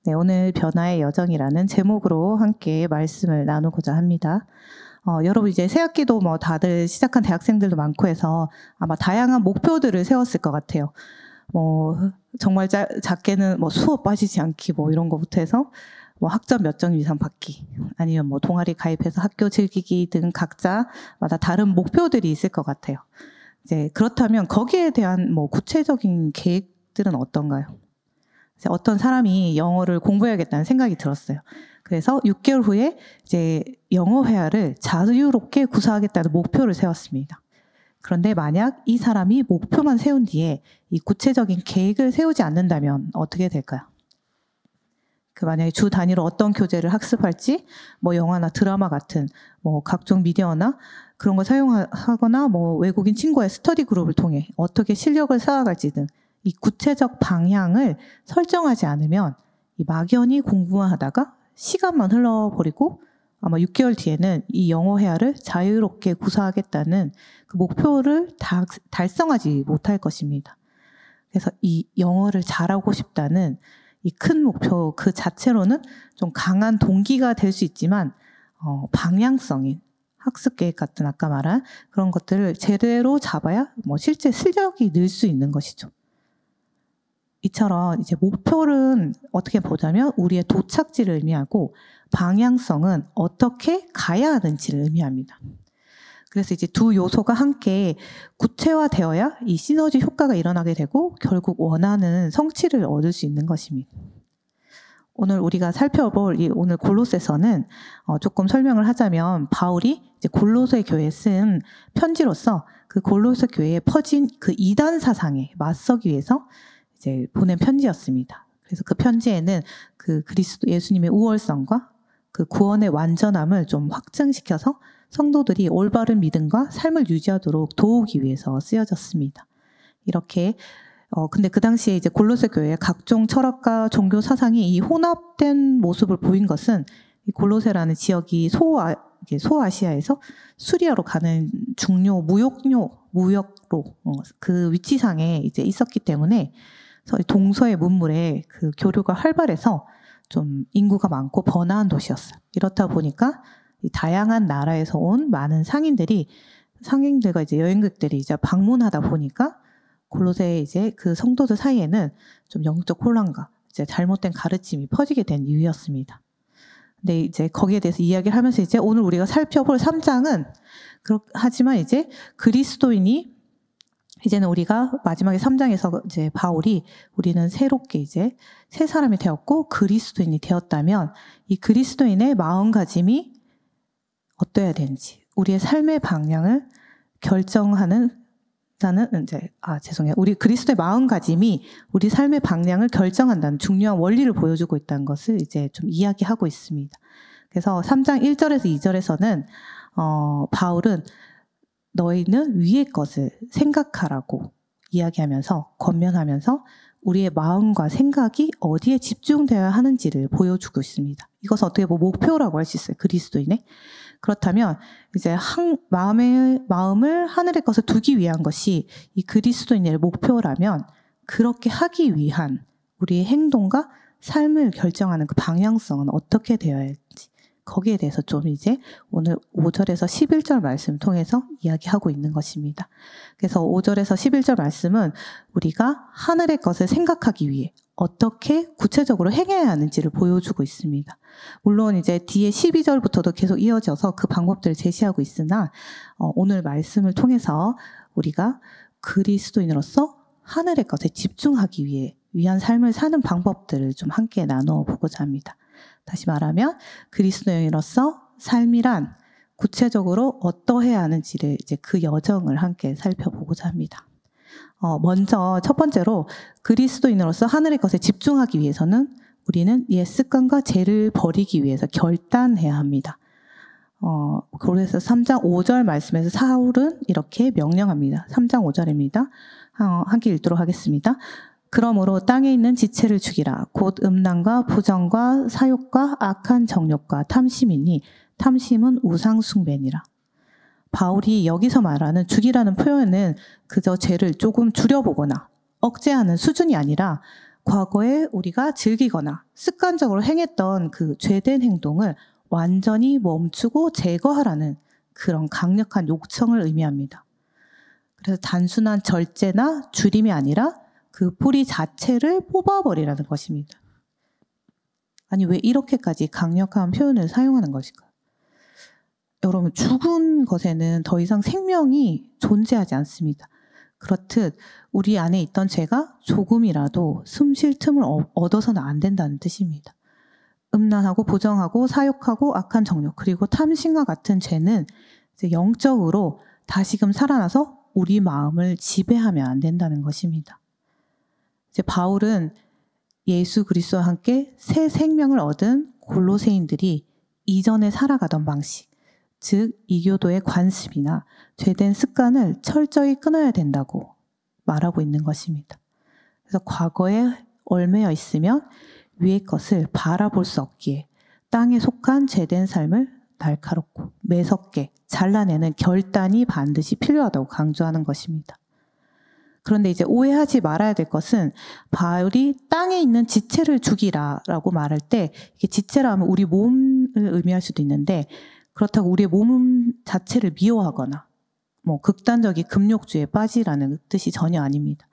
네, 오늘 변화의 여정이라는 제목으로 함께 말씀을 나누고자 합니다. 여러분 이제 새학기도 뭐 다들 시작한 대학생들도 많고 해서 아마 다양한 목표들을 세웠을 것 같아요. 뭐 정말 작게는 뭐 수업 빠지지 않기 뭐 이런 거부터 해서 뭐 학점 몇 점 이상 받기, 아니면 뭐 동아리 가입해서 학교 즐기기 등 각자마다 다른 목표들이 있을 것 같아요. 이제 그렇다면 거기에 대한 뭐 구체적인 계획들은 어떤가요? 어떤 사람이 영어를 공부해야겠다는 생각이 들었어요. 그래서 6개월 후에 이제 영어 회화를 자유롭게 구사하겠다는 목표를 세웠습니다. 그런데 만약 이 사람이 목표만 세운 뒤에 이 구체적인 계획을 세우지 않는다면 어떻게 될까요? 만약에 주 단위로 어떤 교재를 학습할지, 뭐 영화나 드라마 같은 뭐 각종 미디어나 그런 걸 사용하거나 뭐 외국인 친구의 스터디 그룹을 통해 어떻게 실력을 쌓아갈지 등 이 구체적 방향을 설정하지 않으면 이 막연히 공부만 하다가 시간만 흘러버리고 아마 6개월 뒤에는 이 영어 회화를 자유롭게 구사하겠다는 그 목표를 달성하지 못할 것입니다. 그래서 이 영어를 잘하고 싶다는 이 큰 목표 그 자체로는 좀 강한 동기가 될 수 있지만 방향성인 학습 계획 같은 아까 말한 그런 것들을 제대로 잡아야 뭐 실제 실력이 늘 수 있는 것이죠. 이처럼 이제 목표는 어떻게 보자면 우리의 도착지를 의미하고 방향성은 어떻게 가야 하는지를 의미합니다. 그래서 이제 두 요소가 함께 구체화되어야 이 시너지 효과가 일어나게 되고 결국 원하는 성취를 얻을 수 있는 것입니다. 오늘 우리가 살펴볼 오늘 골로새서는 조금 설명을 하자면 바울이 이제 골로새 교회에 쓴 편지로서 그 골로새 교회에 퍼진 그 이단 사상에 맞서기 위해서 이제 보낸 편지였습니다. 그래서 그 편지에는 그 그리스도 예수님의 우월성과 그 구원의 완전함을 좀 확증시켜서 성도들이 올바른 믿음과 삶을 유지하도록 도우기 위해서 쓰여졌습니다. 이렇게 근데 그 당시에 이제 골로새 교회의 각종 철학과 종교 사상이 이 혼합된 모습을 보인 것은 이 골로새라는 지역이 소아시아에서 수리아로 가는 중요 무역로 그 위치상에 이제 있었기 때문에 동서의 문물에 그 교류가 활발해서 좀 인구가 많고 번화한 도시였어요. 이렇다 보니까 이 다양한 나라에서 온 많은 상인들과 이제 여행객들이 이제 방문하다 보니까 골로새의 이제 그 성도들 사이에는 좀 영적 혼란과 이제 잘못된 가르침이 퍼지게 된 이유였습니다. 근데 이제 거기에 대해서 이야기를 하면서 이제 오늘 우리가 살펴볼 3장은 하지만 이제 그리스도인이 이제는 우리가 마지막에 3장에서 이제 바울이 우리는 새롭게 이제 새 사람이 되었고 그리스도인이 되었다면 이 그리스도인의 마음가짐이 어떠해야 되는지 우리의 삶의 방향을 결정하는 우리 그리스도의 마음가짐이 우리 삶의 방향을 결정한다는 중요한 원리를 보여주고 있다는 것을 이제 좀 이야기하고 있습니다. 그래서 3장 1절에서 2절에서는 바울은 너희는 위의 것을 생각하라고 이야기하면서 권면하면서 우리의 마음과 생각이 어디에 집중되어야 하는지를 보여주고 있습니다. 이것은 어떻게 보면 목표라고 할 수 있어요. 그리스도인의. 그렇다면 이제 마음을 하늘의 것을 두기 위한 것이 이 그리스도인의 목표라면 그렇게 하기 위한 우리의 행동과 삶을 결정하는 그 방향성은 어떻게 되어야 할지 거기에 대해서 좀 이제 오늘 5절에서 11절 말씀 통해서 이야기하고 있는 것입니다. 그래서 5절에서 11절 말씀은 우리가 하늘의 것을 생각하기 위해 어떻게 구체적으로 행해야 하는지를 보여주고 있습니다. 물론 이제 뒤에 12절부터도 계속 이어져서 그 방법들을 제시하고 있으나 오늘 말씀을 통해서 우리가 그리스도인으로서 하늘의 것에 집중하기 위한 삶을 사는 방법들을 좀 함께 나누어 보고자 합니다. 다시 말하면 그리스도인으로서 삶이란 구체적으로 어떠해야 하는지를 이제 그 여정을 함께 살펴보고자 합니다. 먼저 첫 번째로 그리스도인으로서 하늘의 것에 집중하기 위해서는 우리는 옛 습관과 죄를 버리기 위해서 결단해야 합니다. 그래서 3장 5절 말씀에서 사울은 이렇게 명령합니다. 3장 5절입니다. 함께 읽도록 하겠습니다. 그러므로 땅에 있는 지체를 죽이라. 곧 음란과 부정과 사욕과 악한 정욕과 탐심이니 탐심은 우상 숭배니라. 바울이 여기서 말하는 죽이라는 표현은 그저 죄를 조금 줄여보거나 억제하는 수준이 아니라 과거에 우리가 즐기거나 습관적으로 행했던 그 죄된 행동을 완전히 멈추고 제거하라는 그런 강력한 요청을 의미합니다. 그래서 단순한 절제나 줄임이 아니라 그 뿌리 자체를 뽑아버리라는 것입니다. 아니, 왜 이렇게까지 강력한 표현을 사용하는 것일까요? 여러분, 죽은 것에는 더 이상 생명이 존재하지 않습니다. 그렇듯 우리 안에 있던 죄가 조금이라도 숨 쉴 틈을 얻어서는 안 된다는 뜻입니다. 음란하고 부정하고 사욕하고 악한 정욕 그리고 탐심과 같은 죄는 이제 영적으로 다시금 살아나서 우리 마음을 지배하면 안 된다는 것입니다. 이제 바울은 예수 그리스도와 함께 새 생명을 얻은 골로새인들이 이전에 살아가던 방식, 즉 이교도의 관습이나 죄된 습관을 철저히 끊어야 된다고 말하고 있는 것입니다. 그래서 과거에 얽매여 있으면 위의 것을 바라볼 수 없기에 땅에 속한 죄된 삶을 날카롭고 매섭게 잘라내는 결단이 반드시 필요하다고 강조하는 것입니다. 그런데 이제 오해하지 말아야 될 것은 바울이 땅에 있는 지체를 죽이라라고 말할 때 이게 지체라 하면 우리 몸을 의미할 수도 있는데 그렇다고 우리의 몸 자체를 미워하거나 뭐 극단적인 금욕주에 빠지라는 뜻이 전혀 아닙니다.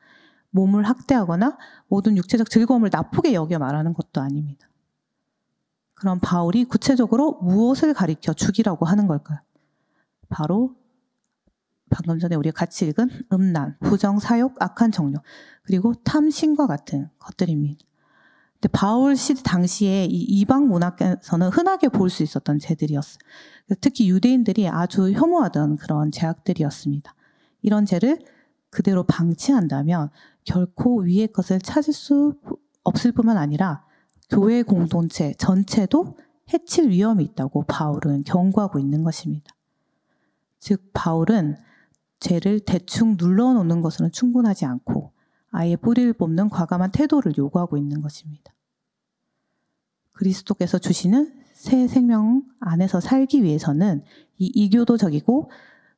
몸을 학대하거나 모든 육체적 즐거움을 나쁘게 여겨 말하는 것도 아닙니다. 그럼 바울이 구체적으로 무엇을 가리켜 죽이라고 하는 걸까요? 바로 방금 전에 우리가 같이 읽은 음란, 부정, 사욕, 악한 정욕, 그리고 탐심과 같은 것들입니다. 근데 바울 시대 당시에 이 이방 문화에서는 흔하게 볼 수 있었던 죄들이었어요. 특히 유대인들이 아주 혐오하던 그런 죄악들이었습니다. 이런 죄를 그대로 방치한다면 결코 위의 것을 찾을 수 없을 뿐만 아니라 교회 공동체 전체도 해칠 위험이 있다고 바울은 경고하고 있는 것입니다. 즉 바울은 죄를 대충 눌러놓는 것으로는 충분하지 않고 아예 뿌리를 뽑는 과감한 태도를 요구하고 있는 것입니다. 그리스도께서 주시는 새 생명 안에서 살기 위해서는 이 이교도적이고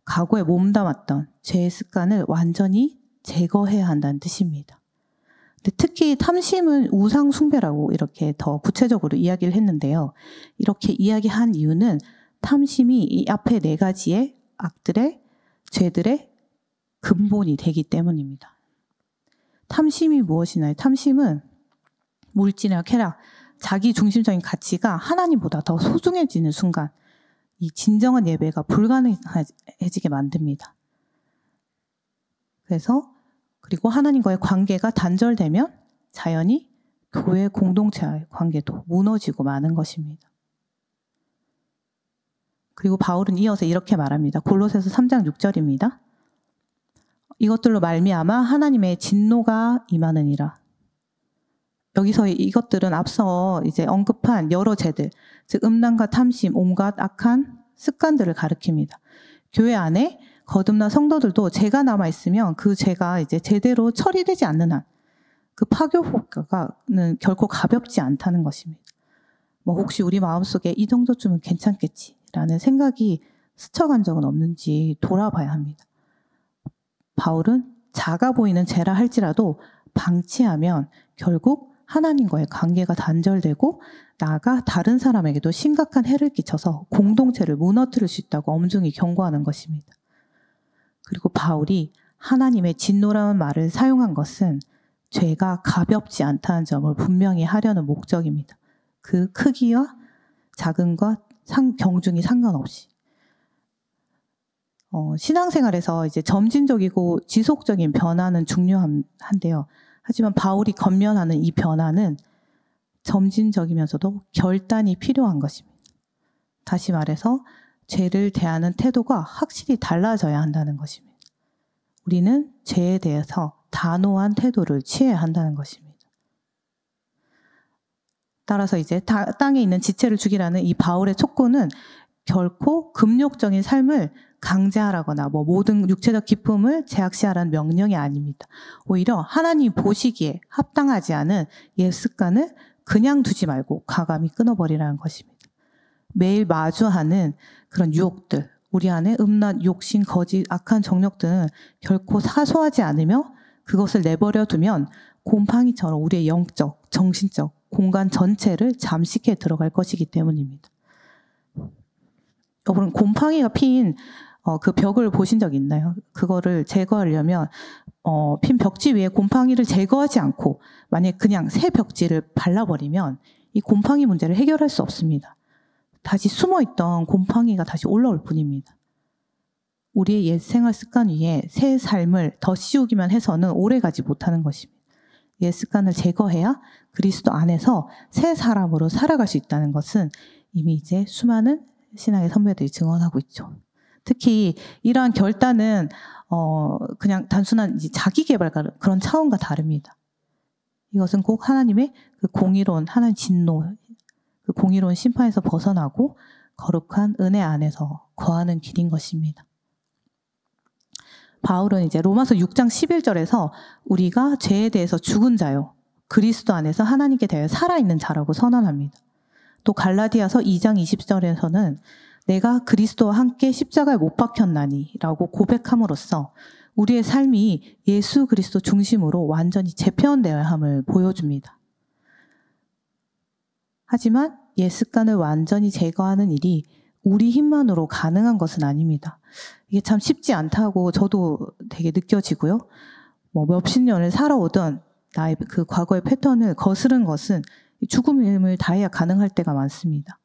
과거에 몸담았던 죄의 습관을 완전히 제거해야 한다는 뜻입니다. 근데 특히 탐심은 우상 숭배라고 이렇게 더 구체적으로 이야기를 했는데요. 이렇게 이야기한 이유는 탐심이 이 앞에 네 가지의 악들의 죄들의 근본이 되기 때문입니다. 탐심이 무엇이나요? 탐심은 물질이나 쾌락, 자기 중심적인 가치가 하나님보다 더 소중해지는 순간 이 진정한 예배가 불가능해지게 만듭니다. 그리고 하나님과의 관계가 단절되면 자연히 교회 공동체와의 관계도 무너지고 마는 것입니다. 그리고 바울은 이어서 이렇게 말합니다. 골로새서 3장 6절입니다. 이것들로 말미암아 하나님의 진노가 임하느니라. 여기서 이것들은 앞서 이제 언급한 여러 죄들, 즉 음란과 탐심, 온갖 악한 습관들을 가리킵니다. 교회 안에 거듭난 성도들도 죄가 남아 있으면 그 죄가 이제 제대로 처리되지 않는 한 그 파교 효과는 결코 가볍지 않다는 것입니다. 뭐 혹시 우리 마음속에 이 정도쯤은 괜찮겠지라는 생각이 스쳐간 적은 없는지 돌아봐야 합니다. 바울은 작아 보이는 죄라 할지라도 방치하면 결국 하나님과의 관계가 단절되고 나아가 다른 사람에게도 심각한 해를 끼쳐서 공동체를 무너뜨릴 수 있다고 엄중히 경고하는 것입니다. 그리고 바울이 하나님의 진노라는 말을 사용한 것은 죄가 가볍지 않다는 점을 분명히 하려는 목적입니다. 그 크기와 작음과 경중이 상관없이. 신앙생활에서 이제 점진적이고 지속적인 변화는 중요한데요. 하지만 바울이 권면하는 이 변화는 점진적이면서도 결단이 필요한 것입니다. 다시 말해서 죄를 대하는 태도가 확실히 달라져야 한다는 것입니다. 우리는 죄에 대해서 단호한 태도를 취해야 한다는 것입니다. 따라서 이제 땅에 있는 지체를 죽이라는 이 바울의 촉구는 결코 금욕적인 삶을 강제하라거나 모든 육체적 기쁨을 제약시하라는 명령이 아닙니다. 오히려 하나님 보시기에 합당하지 않은 옛 습관을 그냥 두지 말고 과감히 끊어버리라는 것입니다. 매일 마주하는 그런 유혹들, 우리 안에 음란, 욕심, 거짓, 악한 정력 등은 결코 사소하지 않으며 그것을 내버려 두면 곰팡이처럼 우리의 영적, 정신적 공간 전체를 잠식해 들어갈 것이기 때문입니다. 여러분, 곰팡이가 핀 그 벽을 보신 적 있나요? 그거를 제거하려면 핀 벽지 위에 곰팡이를 제거하지 않고 만약에 그냥 새 벽지를 발라버리면 이 곰팡이 문제를 해결할 수 없습니다. 다시 숨어있던 곰팡이가 다시 올라올 뿐입니다. 우리의 옛 생활 습관 위에 새 삶을 더 씌우기만 해서는 오래가지 못하는 것입니다. 옛 습관을 제거해야 그리스도 안에서 새 사람으로 살아갈 수 있다는 것은 이미 이제 수많은 신앙의 선배들이 증언하고 있죠. 특히 이러한 결단은 그냥 단순한 이제 자기 개발 그런 차원과 다릅니다. 이것은 꼭 하나님의 그 공의로운 하나님 진노, 그 공의로운 심판에서 벗어나고 거룩한 은혜 안에서 거하는 길인 것입니다. 바울은 이제 로마서 6장 11절에서 우리가 죄에 대해서 죽은 자요, 그리스도 안에서 하나님께 대하여 살아있는 자라고 선언합니다. 또 갈라디아서 2장 20절에서는 내가 그리스도와 함께 십자가에 못 박혔나니 라고 고백함으로써 우리의 삶이 예수 그리스도 중심으로 완전히 재편되어야 함을 보여줍니다. 하지만 옛 습관을 완전히 제거하는 일이 우리 힘만으로 가능한 것은 아닙니다. 이게 참 쉽지 않다고 저도 되게 느껴지고요. 몇십 년을 살아오던 나의 그 과거의 패턴을 거스른 것은 죽음의 힘을 다해야 가능할 때가 많습니다.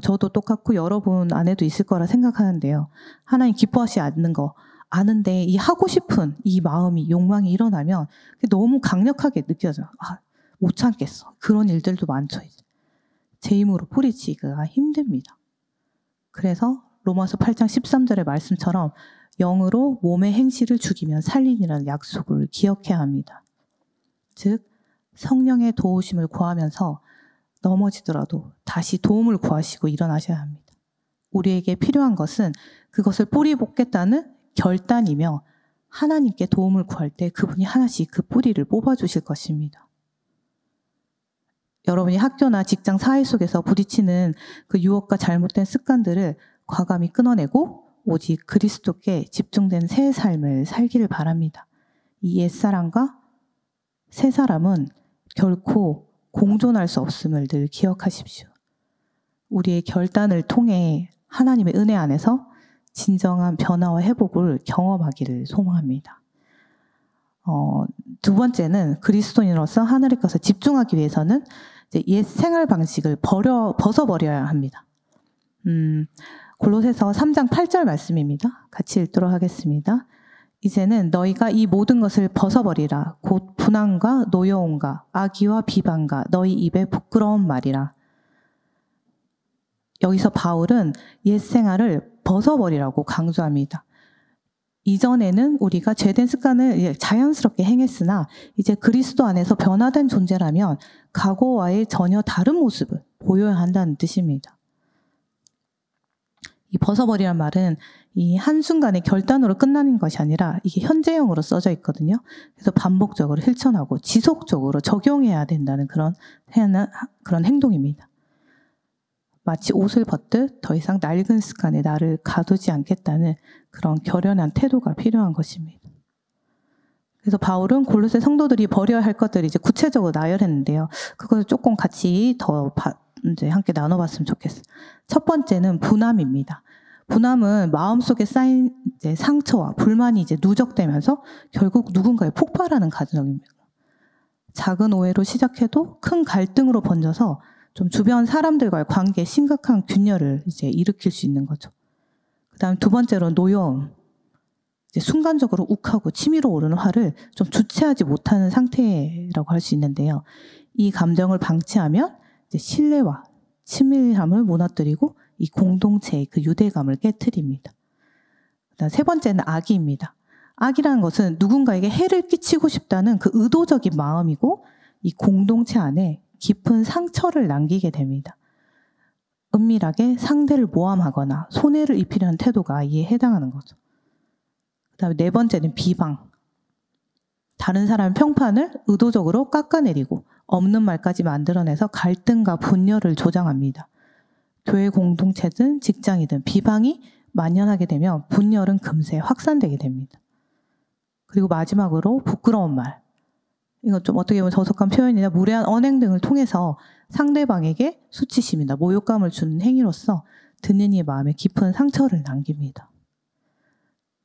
저도 똑같고 여러분 안에도 있을 거라 생각하는데요. 하나님 기뻐하시지 않는 거 아는데 이 하고 싶은 이 마음이, 욕망이 일어나면 너무 강력하게 느껴져요. 못 참겠어. 그런 일들도 많죠. 제 힘으로 뿌리치기가 힘듭니다. 그래서 로마서 8장 13절의 말씀처럼 영으로 몸의 행실을 죽이면 살리니라는 약속을 기억해야 합니다. 즉 성령의 도우심을 구하면서 넘어지더라도 다시 도움을 구하시고 일어나셔야 합니다. 우리에게 필요한 것은 그것을 뿌리 뽑겠다는 결단이며 하나님께 도움을 구할 때 그분이 하나씩 그 뿌리를 뽑아주실 것입니다. 여러분이 학교나 직장 사회 속에서 부딪히는 그 유혹과 잘못된 습관들을 과감히 끊어내고 오직 그리스도께 집중된 새 삶을 살기를 바랍니다. 이 옛사람과 새 사람은 결코 공존할 수 없음을 늘 기억하십시오. 우리의 결단을 통해 하나님의 은혜 안에서 진정한 변화와 회복을 경험하기를 소망합니다. 두 번째는 그리스도인으로서 하늘의 것에 집중하기 위해서는 이제 옛 생활 방식을 벗어버려야 합니다. 골로새서 3장 8절 말씀입니다. 같이 읽도록 하겠습니다. 이제는 너희가 이 모든 것을 벗어버리라. 곧 분함과 노여움과 악의와 비방과 너희 입에 부끄러운 말이라. 여기서 바울은 옛 생활을 벗어버리라고 강조합니다. 이전에는 우리가 죄된 습관을 자연스럽게 행했으나 이제 그리스도 안에서 변화된 존재라면 과거와의 전혀 다른 모습을 보여야 한다는 뜻입니다. 이 벗어버리란 말은 이 한순간의 결단으로 끝나는 것이 아니라 이게 현재형으로 써져 있거든요. 그래서 반복적으로 실천하고 지속적으로 적용해야 된다는 그런 행동입니다. 마치 옷을 벗듯 더 이상 낡은 습관에 나를 가두지 않겠다는 그런 결연한 태도가 필요한 것입니다. 그래서 바울은 골로새 성도들이 버려야 할 것들을 이제 구체적으로 나열했는데요. 그것을 조금 같이 더 이제 함께 나눠봤으면 좋겠어요. 첫 번째는 분함입니다. 분함은 마음속에 쌓인 이제 상처와 불만이 이제 누적되면서 결국 누군가에 폭발하는 과정입니다. 작은 오해로 시작해도 큰 갈등으로 번져서 좀 주변 사람들과의 관계에 심각한 균열을 이제 일으킬 수 있는 거죠. 그다음 두 번째로 노여움. 이제 순간적으로 욱하고 치밀어 오르는 화를 좀 주체하지 못하는 상태라고 할 수 있는데요. 이 감정을 방치하면 이제 신뢰와 친밀함을 무너뜨리고 이 공동체의 그 유대감을 깨트립니다. 그다음 세 번째는 악의입니다. 악이라는 것은 누군가에게 해를 끼치고 싶다는 그 의도적인 마음이고 이 공동체 안에 깊은 상처를 남기게 됩니다. 은밀하게 상대를 모함하거나 손해를 입히려는 태도가 이에 해당하는 거죠. 그다음에 네 번째는 비방. 다른 사람의 평판을 의도적으로 깎아내리고 없는 말까지 만들어내서 갈등과 분열을 조장합니다. 교회 공동체든 직장이든 비방이 만연하게 되면 분열은 금세 확산되게 됩니다. 그리고 마지막으로 부끄러운 말. 이건 좀 어떻게 보면 저속한 표현이나 무례한 언행 등을 통해서 상대방에게 수치심이나 모욕감을 주는 행위로서 듣는 이의 마음에 깊은 상처를 남깁니다.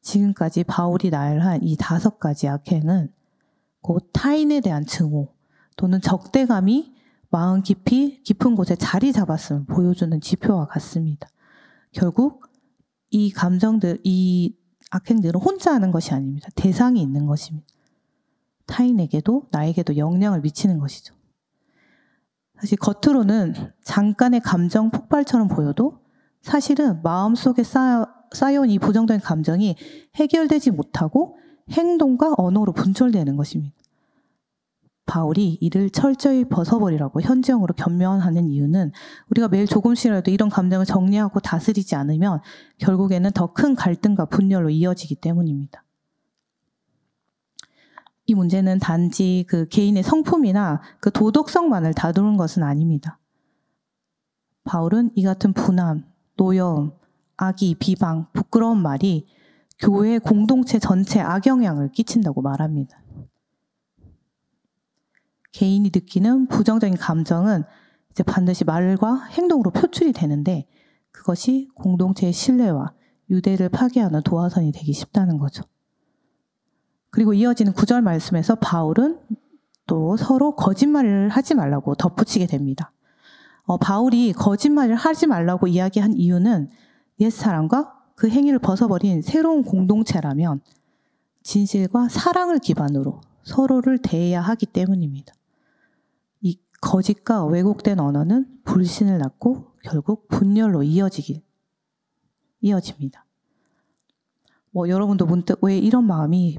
지금까지 바울이 나열한 이 5가지 악행은 곧 타인에 대한 증오 또는 적대감이 마음 깊은 곳에 자리 잡았음을 보여주는 지표와 같습니다. 결국 이 감정들, 이 악행들은 혼자 하는 것이 아닙니다. 대상이 있는 것입니다. 타인에게도 나에게도 영향을 미치는 것이죠. 사실 겉으로는 잠깐의 감정 폭발처럼 보여도 사실은 마음속에 쌓여온 이 부정적인 감정이 해결되지 못하고 행동과 언어로 분철되는 것입니다. 바울이 이를 철저히 벗어버리라고 현지형으로 권면하는 이유는 우리가 매일 조금씩이라도 이런 감정을 정리하고 다스리지 않으면 결국에는 더 큰 갈등과 분열로 이어지기 때문입니다. 이 문제는 단지 그 개인의 성품이나 그 도덕성만을 다루는 것은 아닙니다. 바울은 이 같은 분함, 노여움, 악의, 비방, 부끄러운 말이 교회 공동체 전체에 악영향을 끼친다고 말합니다. 개인이 느끼는 부정적인 감정은 이제 반드시 말과 행동으로 표출이 되는데 그것이 공동체의 신뢰와 유대를 파괴하는 도화선이 되기 쉽다는 거죠. 그리고 이어지는 9절 말씀에서 바울은 또 서로 거짓말을 하지 말라고 덧붙이게 됩니다. 바울이 거짓말을 하지 말라고 이야기한 이유는 옛사람과 그 행위를 벗어버린 새로운 공동체라면 진실과 사랑을 기반으로 서로를 대해야 하기 때문입니다. 이 거짓과 왜곡된 언어는 불신을 낳고 결국 분열로 이어집니다. 여러분도 문득 왜 이런 마음이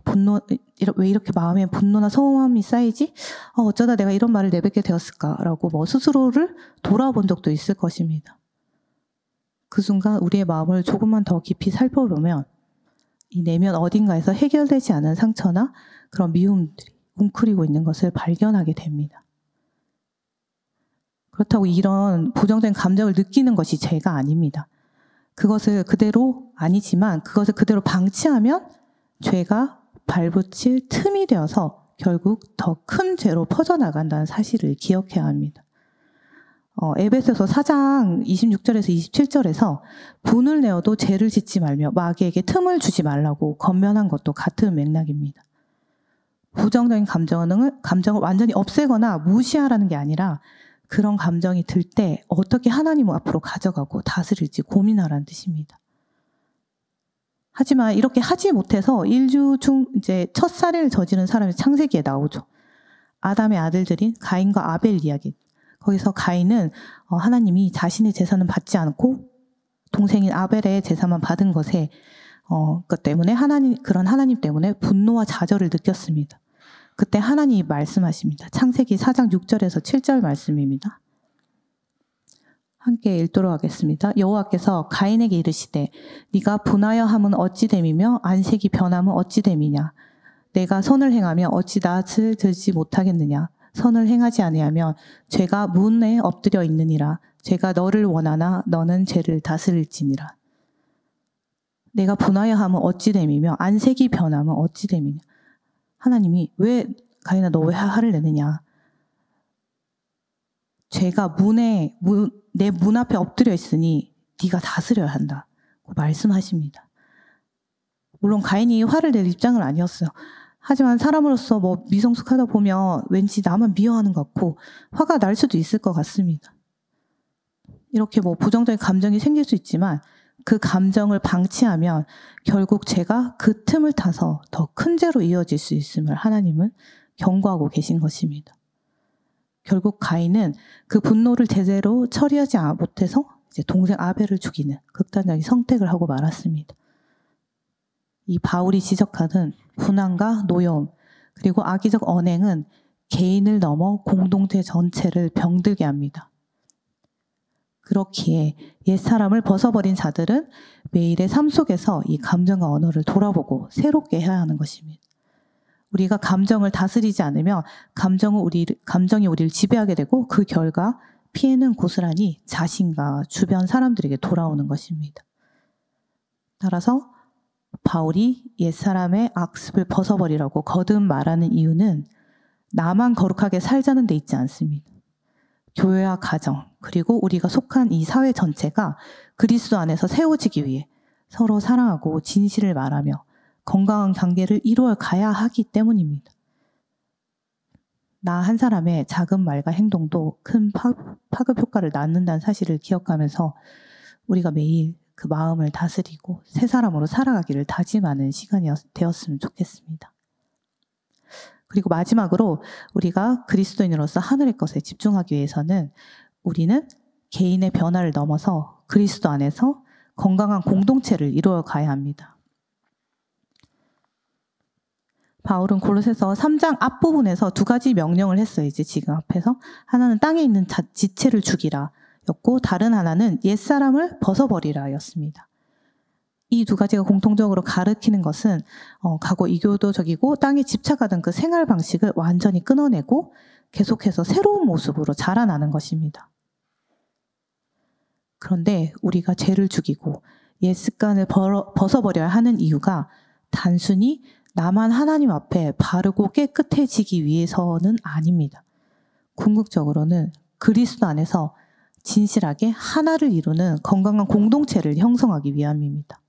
왜 이렇게 마음에 분노나 서운함이 쌓이지? 어쩌다 내가 이런 말을 내뱉게 되었을까라고 스스로를 돌아본 적도 있을 것입니다. 그 순간 우리의 마음을 조금만 더 깊이 살펴보면 이 내면 어딘가에서 해결되지 않은 상처나 그런 미움들이 웅크리고 있는 것을 발견하게 됩니다. 그렇다고 이런 부정적인 감정을 느끼는 것이 죄가 아닙니다. 그것을 그대로 아니지만 그것을 그대로 방치하면 죄가 발붙일 틈이 되어서 결국 더 큰 죄로 퍼져나간다는 사실을 기억해야 합니다. 에베소서 4장 26절에서 27절에서 분을 내어도 죄를 짓지 말며 마귀에게 틈을 주지 말라고 권면한 것도 같은 맥락입니다. 부정적인 감정을 완전히 없애거나 무시하라는 게 아니라 그런 감정이 들 때 어떻게 하나님 앞으로 가져가고 다스릴지 고민하라는 뜻입니다. 하지만 이렇게 하지 못해서 인류 중 이제 첫 살인을 저지른 사람이 창세기에 나오죠. 아담의 아들들인 가인과 아벨 이야기. 거기서 가인은 하나님이 자신의 제사는 받지 않고 동생인 아벨의 제사만 받은 것에 그 때문에 그런 하나님 때문에 분노와 좌절을 느꼈습니다. 그때 하나님이 말씀하십니다. 창세기 4장 6절에서 7절 말씀입니다. 함께 읽도록 하겠습니다. 여호와께서 가인에게 이르시되 네가 분하여 함은 어찌 됨이며 안색이 변함은 어찌 됨이냐. 내가 선을 행하며 어찌 낯을 들지 못하겠느냐. 선을 행하지 아니하면 죄가 문에 엎드려 있느니라. 죄가 너를 원하나 너는 죄를 다스릴지니라. 내가 분하여 함은 어찌 됨이며 안색이 변함은 어찌 됨이냐. 하나님이 왜 가인아 너 왜 화를 내느냐. 죄가 내 문 앞에 엎드려 있으니 네가 다스려야 한다고 말씀하십니다. 물론 가인이 화를 낼 입장은 아니었어요. 하지만 사람으로서 미성숙하다 보면 왠지 나만 미워하는 것 같고 화가 날 수도 있을 것 같습니다. 이렇게 부정적인 감정이 생길 수 있지만 그 감정을 방치하면 결국 죄가 그 틈을 타서 더 큰 죄로 이어질 수 있음을 하나님은 경고하고 계신 것입니다. 결국 가인은 그 분노를 제대로 처리하지 못해서 이제 동생 아벨을 죽이는 극단적인 선택을 하고 말았습니다. 이 바울이 지적하는 분함과 노여움 그리고 악의적 언행은 개인을 넘어 공동체 전체를 병들게 합니다. 그렇기에 옛사람을 벗어버린 자들은 매일의 삶 속에서 이 감정과 언어를 돌아보고 새롭게 해야 하는 것입니다. 우리가 감정을 다스리지 않으면 감정이 우리를 지배하게 되고 그 결과 피해는 고스란히 자신과 주변 사람들에게 돌아오는 것입니다. 따라서 바울이 옛사람의 악습을 벗어버리라고 거듭 말하는 이유는 나만 거룩하게 살자는 데 있지 않습니다. 교회와 가정, 그리고 우리가 속한 이 사회 전체가 그리스도 안에서 세워지기 위해 서로 사랑하고 진실을 말하며 건강한 관계를 이루어 가야 하기 때문입니다. 나 한 사람의 작은 말과 행동도 큰 파급 효과를 낳는다는 사실을 기억하면서 우리가 매일 그 마음을 다스리고 새 사람으로 살아가기를 다짐하는 시간이 되었으면 좋겠습니다. 그리고 마지막으로 우리가 그리스도인으로서 하늘의 것에 집중하기 위해서는 우리는 개인의 변화를 넘어서 그리스도 안에서 건강한 공동체를 이루어 가야 합니다. 바울은 골로새서 3장 앞부분에서 두 가지 명령을 했어요. 이제 지금 앞에서. 하나는 땅에 있는 지체를 죽이라 였고, 다른 하나는 옛사람을 벗어버리라 였습니다. 이 두 가지가 공통적으로 가르치는 것은 과거 이교도적이고 땅에 집착하던 그 생활 방식을 완전히 끊어내고 계속해서 새로운 모습으로 자라나는 것입니다. 그런데 우리가 죄를 죽이고 옛 습관을 벗어버려야 하는 이유가 단순히 나만 하나님 앞에 바르고 깨끗해지기 위해서는 아닙니다. 궁극적으로는 그리스도 안에서 진실하게 하나를 이루는 건강한 공동체를 형성하기 위함입니다.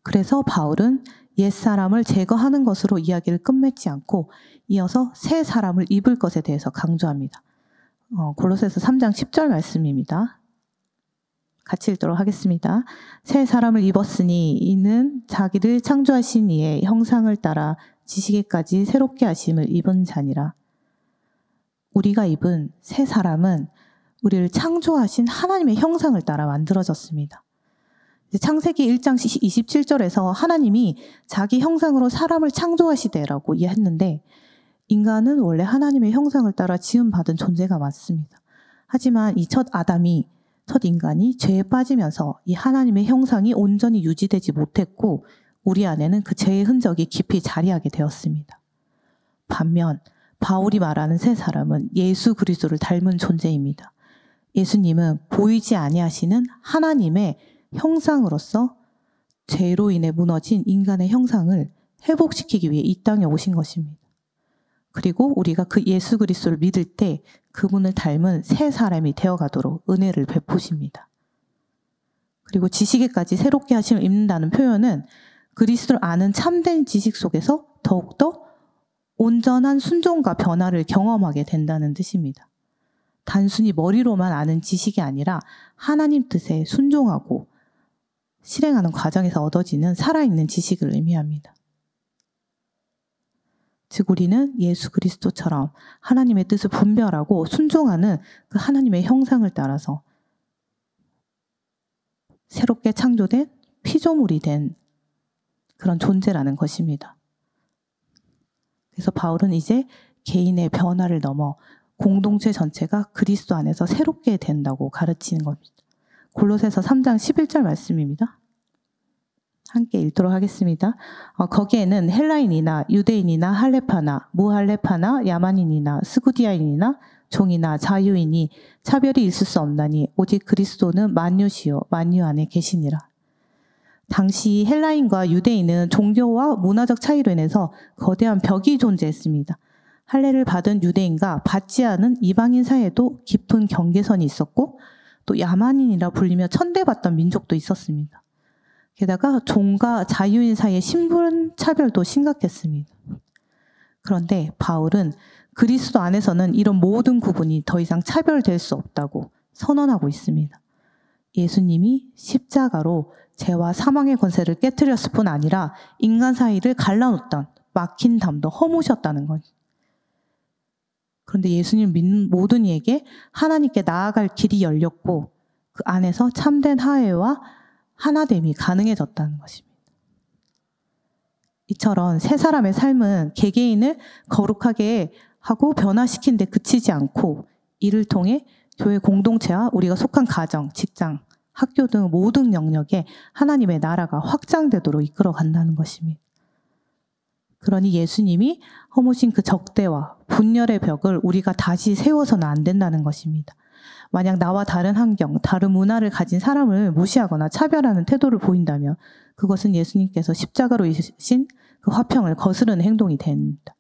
그래서 바울은 옛사람을 제거하는 것으로 이야기를 끝맺지 않고 이어서 새 사람을 입을 것에 대해서 강조합니다. 골로새서 3장 10절 말씀입니다. 같이 읽도록 하겠습니다. 새 사람을 입었으니 이는 자기를 창조하신 이의 형상을 따라 지시기까지 새롭게 하심을 입은 자니라. 우리가 입은 새 사람은 우리를 창조하신 하나님의 형상을 따라 만들어졌습니다. 창세기 1장 27절에서 하나님이 자기 형상으로 사람을 창조하시되라고 이해했는데, 인간은 원래 하나님의 형상을 따라 지음받은 존재가 맞습니다. 하지만 이 첫 인간이 죄에 빠지면서 이 하나님의 형상이 온전히 유지되지 못했고 우리 안에는 그 죄의 흔적이 깊이 자리하게 되었습니다. 반면 바울이 말하는 새 사람은 예수 그리스도를 닮은 존재입니다. 예수님은 보이지 아니하시는 하나님의 형상으로서 죄로 인해 무너진 인간의 형상을 회복시키기 위해 이 땅에 오신 것입니다. 그리고 우리가 그 예수 그리스도를 믿을 때 그분을 닮은 새 사람이 되어가도록 은혜를 베푸십니다. 그리고 지식에까지 새롭게 하심을 입는다는 표현은 그리스도를 아는 참된 지식 속에서 더욱더 온전한 순종과 변화를 경험하게 된다는 뜻입니다. 단순히 머리로만 아는 지식이 아니라 하나님 뜻에 순종하고 실행하는 과정에서 얻어지는 살아있는 지식을 의미합니다. 즉 우리는 예수 그리스도처럼 하나님의 뜻을 분별하고 순종하는 그 하나님의 형상을 따라서 새롭게 창조된 피조물이 된 그런 존재라는 것입니다. 그래서 바울은 이제 개인의 변화를 넘어 공동체 전체가 그리스도 안에서 새롭게 된다고 가르치는 겁니다. 골로새서 3장 11절 말씀입니다. 함께 읽도록 하겠습니다. 거기에는 헬라인이나 유대인이나 할레파나, 무할레파나, 야만인이나, 스구디아인이나, 종이나 자유인이 차별이 있을 수 없나니 오직 그리스도는 만유시요 만유 안에 계시니라. 당시 헬라인과 유대인은 종교와 문화적 차이로 인해서 거대한 벽이 존재했습니다. 할례를 받은 유대인과 받지 않은 이방인 사이에도 깊은 경계선이 있었고 또 야만인이라 불리며 천대받던 민족도 있었습니다. 게다가 종과 자유인 사이의 신분 차별도 심각했습니다. 그런데 바울은 그리스도 안에서는 이런 모든 구분이 더 이상 차별될 수 없다고 선언하고 있습니다. 예수님이 십자가로 죄와 사망의 권세를 깨트렸을 뿐 아니라 인간 사이를 갈라놓던 막힌 담도 허무셨다는 것. 그런데 예수님 믿는 모든 이에게 하나님께 나아갈 길이 열렸고 그 안에서 참된 화해와 하나됨이 가능해졌다는 것입니다. 이처럼 새 사람의 삶은 개개인을 거룩하게 하고 변화시킨 데 그치지 않고 이를 통해 교회 공동체와 우리가 속한 가정, 직장, 학교 등 모든 영역에 하나님의 나라가 확장되도록 이끌어 간다는 것입니다. 그러니 예수님이 허무신 그 적대와 분열의 벽을 우리가 다시 세워서는 안 된다는 것입니다. 만약 나와 다른 환경, 다른 문화를 가진 사람을 무시하거나 차별하는 태도를 보인다면 그것은 예수님께서 십자가로 이신 그 화평을 거스르는 행동이 됩니다.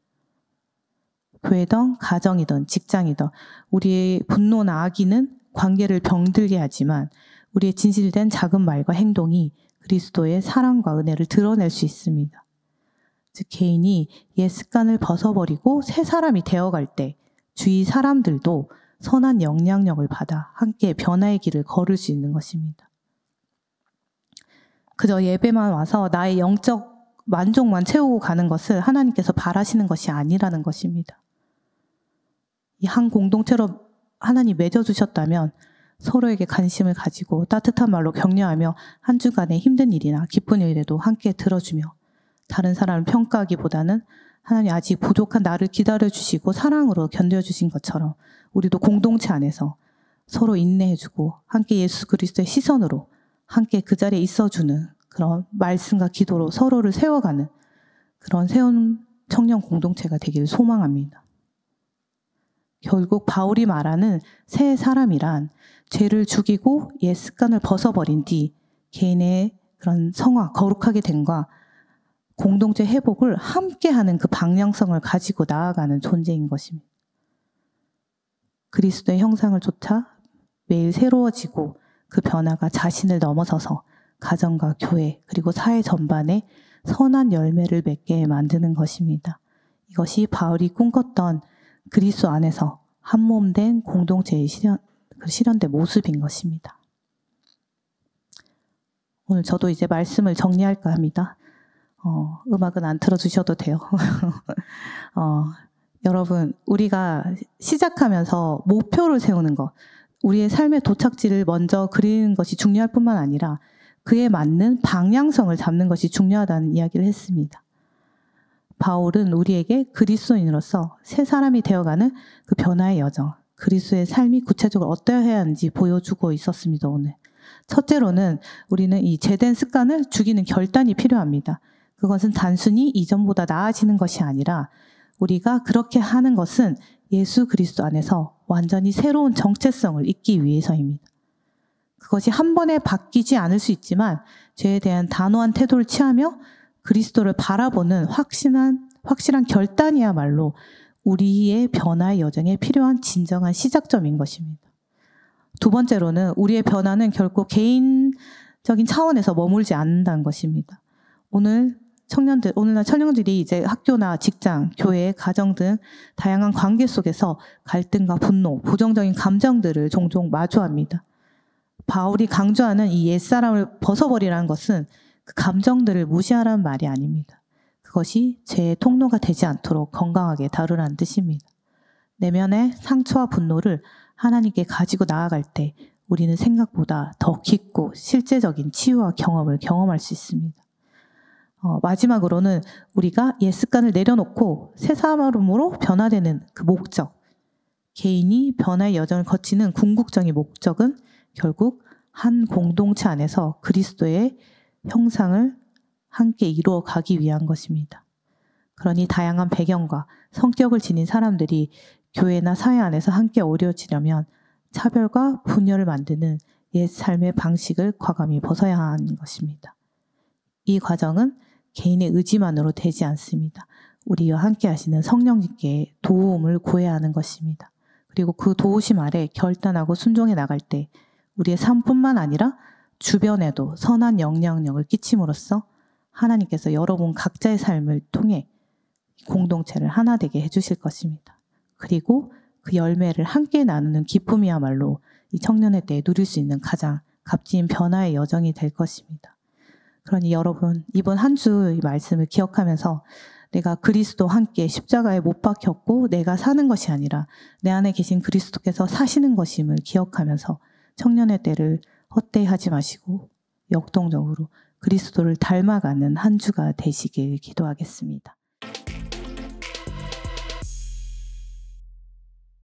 교회든 가정이든 직장이든 우리의 분노나 악의는 관계를 병들게 하지만 우리의 진실된 작은 말과 행동이 그리스도의 사랑과 은혜를 드러낼 수 있습니다. 즉 개인이 옛 습관을 벗어버리고 새 사람이 되어갈 때 주위 사람들도 선한 영향력을 받아 함께 변화의 길을 걸을 수 있는 것입니다. 그저 예배만 와서 나의 영적 만족만 채우고 가는 것을 하나님께서 바라시는 것이 아니라는 것입니다. 이 한 공동체로 하나님 맺어주셨다면 서로에게 관심을 가지고 따뜻한 말로 격려하며 한 주간의 힘든 일이나 기쁜 일에도 함께 들어주며 다른 사람을 평가하기보다는 하나님 아직 부족한 나를 기다려주시고 사랑으로 견뎌주신 것처럼 우리도 공동체 안에서 서로 인내해주고 함께 예수 그리스도의 시선으로 함께 그 자리에 있어주는 그런 말씀과 기도로 서로를 세워가는 그런 세운 청년 공동체가 되기를 소망합니다. 결국 바울이 말하는 새 사람이란 죄를 죽이고 옛 습관을 벗어버린 뒤 개인의 그런 성화, 거룩하게 됨과 공동체 회복을 함께하는 그 방향성을 가지고 나아가는 존재인 것입니다. 그리스도의 형상을 좇아 매일 새로워지고 그 변화가 자신을 넘어서서 가정과 교회 그리고 사회 전반에 선한 열매를 맺게 만드는 것입니다. 이것이 바울이 꿈꿨던 그리스도 안에서 한몸된 공동체의 실현된 모습인 것입니다. 오늘 저도 이제 말씀을 정리할까 합니다. 음악은 안 틀어주셔도 돼요. 여러분, 우리가 시작하면서 목표를 세우는 것, 우리의 삶의 도착지를 먼저 그리는 것이 중요할 뿐만 아니라 그에 맞는 방향성을 잡는 것이 중요하다는 이야기를 했습니다. 바울은 우리에게 그리스도인으로서 새 사람이 되어가는 그 변화의 여정, 그리스도의 삶이 구체적으로 어떠해야 하는지 보여주고 있었습니다, 오늘. 첫째로는 우리는 이 죄된 습관을 죽이는 결단이 필요합니다. 그것은 단순히 이전보다 나아지는 것이 아니라 우리가 그렇게 하는 것은 예수 그리스도 안에서 완전히 새로운 정체성을 잇기 위해서입니다. 그것이 한 번에 바뀌지 않을 수 있지만 죄에 대한 단호한 태도를 취하며 그리스도를 바라보는 확실한 결단이야말로 우리의 변화의 여정에 필요한 진정한 시작점인 것입니다. 두 번째로는 우리의 변화는 결코 개인적인 차원에서 머물지 않는다는 것입니다. 오늘날 청년들이 이제 학교나 직장, 교회, 가정 등 다양한 관계 속에서 갈등과 분노, 부정적인 감정들을 종종 마주합니다. 바울이 강조하는 이 옛사람을 벗어버리라는 것은 그 감정들을 무시하라는 말이 아닙니다. 그것이 죄의 통로가 되지 않도록 건강하게 다루라는 뜻입니다. 내면의 상처와 분노를 하나님께 가지고 나아갈 때 우리는 생각보다 더 깊고 실제적인 치유와 경험을 경험할 수 있습니다. 마지막으로는 우리가 옛 습관을 내려놓고 새 사람으로 변화되는 그 목적, 개인이 변화의 여정을 거치는 궁극적인 목적은 결국 한 공동체 안에서 그리스도의 형상을 함께 이루어 가기 위한 것입니다. 그러니 다양한 배경과 성격을 지닌 사람들이 교회나 사회 안에서 함께 어우러지려면 차별과 분열을 만드는 옛 삶의 방식을 과감히 벗어야 하는 것입니다. 이 과정은 개인의 의지만으로 되지 않습니다. 우리와 함께 하시는 성령님께 도움을 구해야 하는 것입니다. 그리고 그 도우심 아래 결단하고 순종해 나갈 때 우리의 삶뿐만 아니라 주변에도 선한 영향력을 끼침으로써 하나님께서 여러분 각자의 삶을 통해 공동체를 하나 되게 해주실 것입니다. 그리고 그 열매를 함께 나누는 기쁨이야말로 이 청년의 때에 누릴 수 있는 가장 값진 변화의 여정이 될 것입니다. 그러니 여러분 이번 한 주 이 말씀을 기억하면서 내가 그리스도 함께 십자가에 못 박혔고 내가 사는 것이 아니라 내 안에 계신 그리스도께서 사시는 것임을 기억하면서 청년의 때를 헛되이 하지 마시고 역동적으로 그리스도를 닮아가는 한 주가 되시길 기도하겠습니다.